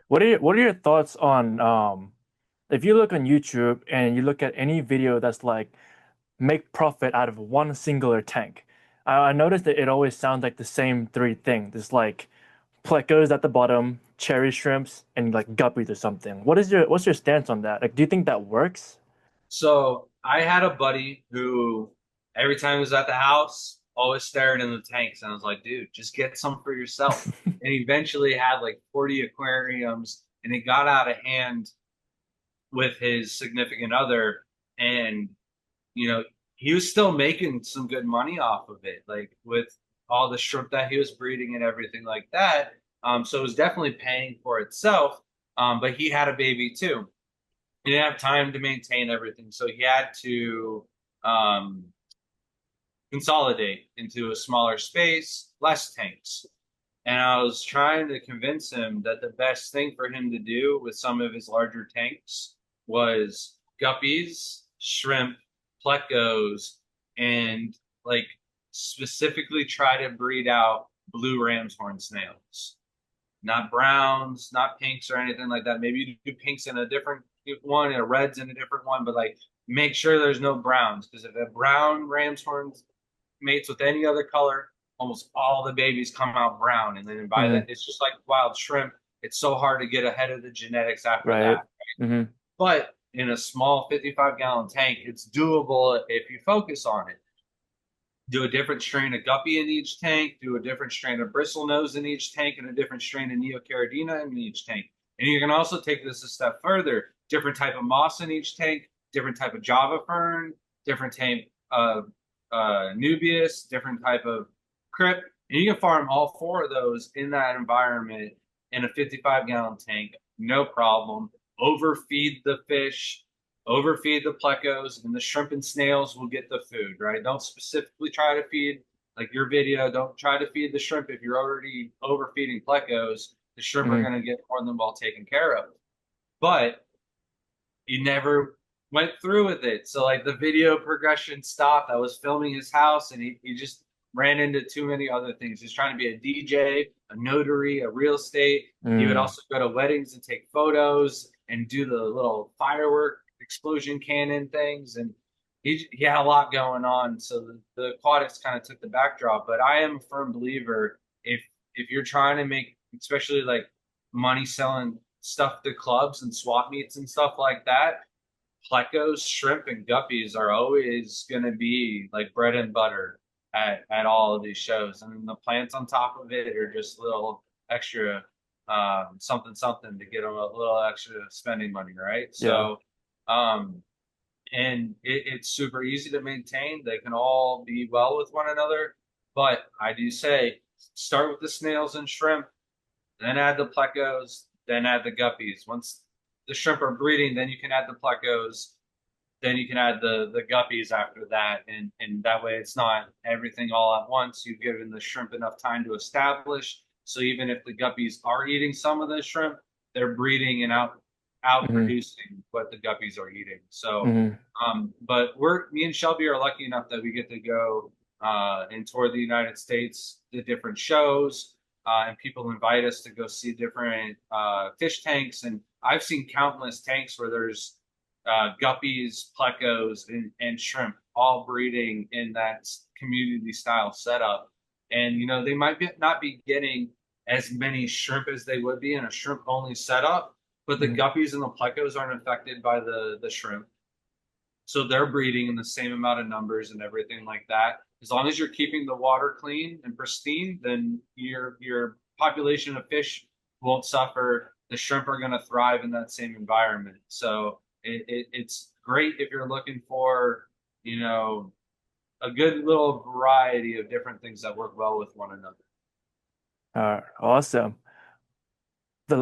What are your thoughts on if you look on YouTube and you look at any video that's like make profit out of one singular tank? I noticed that it always sounds like the same three things. It's like plecos at the bottom, cherry shrimps, and like guppies or something. What's your stance on that? Like, do you think that works? So I had a buddy who every time he was at the house, always stared in the tanks. And I was like, dude, just get some for yourself. And he eventually had like 40 aquariums and it got out of hand with his significant other. And, you know, he was still making some good money off of it, like with all the shrimp that he was breeding and everything like that. So it was definitely paying for itself. But he had a baby too. He didn't have time to maintain everything, so he had to um, consolidate into a smaller space, less tanks. And I was trying to convince him that the best thing for him to do with some of his larger tanks was guppies, shrimp, plecos, and like specifically try to breed out blue ram's horn snails, not browns, not pinks or anything like that. Maybe you do pinks in a different one and a reds in a different one, but like make sure there's no browns because if a brown ram's horns mates with any other color, almost all the babies come out brown. And then by Hmm. that, it's just like wild shrimp. It's so hard to get ahead of the genetics after Right. that. Hmm. But in a small 55-gallon tank, it's doable if you focus on it. Do a different strain of guppy in each tank, do a different strain of bristlenose in each tank, and a different strain of neocaridina in each tank. And you can also take this a step further. Different type of moss in each tank, different type of Java fern, different type of Nubius, different type of crip. And you can farm all four of those in that environment in a 55-gallon tank, no problem. Overfeed the fish, overfeed the plecos, and the shrimp and snails will get the food, right? Don't specifically try to feed, like your video, don't try to feed the shrimp if you're already overfeeding plecos. The shrimp are Hmm. going to get more than well taken care of. But he never went through with it. So like the video progression stopped. I was filming his house and he just ran into too many other things. He's trying to be a DJ, a notary, a real estate. He would Mm. also go to weddings and take photos and do the little firework explosion cannon things. And he had a lot going on. So the aquatics kind of took the backdrop. But I am a firm believer if you're trying to make especially like money selling stuff to clubs and swap meets and stuff like that, plecos, shrimp, and guppies are always going to be like bread and butter at all of these shows. And then the plants on top of it are just little extra something something to get them a little extra spending money, right? Yeah. So, um, and it's super easy to maintain. They can all be well with one another. But I do say start with the snails and shrimp, then add the plecos, then add the guppies. Once the shrimp are breeding, then you can add the plecos, then you can add the guppies after that, and that way it's not everything all at once. You've given the shrimp enough time to establish. So even if the guppies are eating some of the shrimp, they're breeding and out Hmm. producing what the guppies are eating. So, Hmm. but me and Shelby are lucky enough that we get to go and tour the United States, the different shows, and people invite us to go see different fish tanks. And I've seen countless tanks where there's guppies, plecos, and shrimp all breeding in that community style setup. And you know they might not be getting as many shrimp as they would be in a shrimp only setup, but the Hmm. guppies and the plecos aren't affected by the shrimp. So they're breeding in the same amount of numbers and everything like that. As long as you're keeping the water clean and pristine, then your population of fish won't suffer. The shrimp are going to thrive in that same environment. So it's great if you're looking for, you know, a good little variety of different things that work well with one another. All right. Awesome.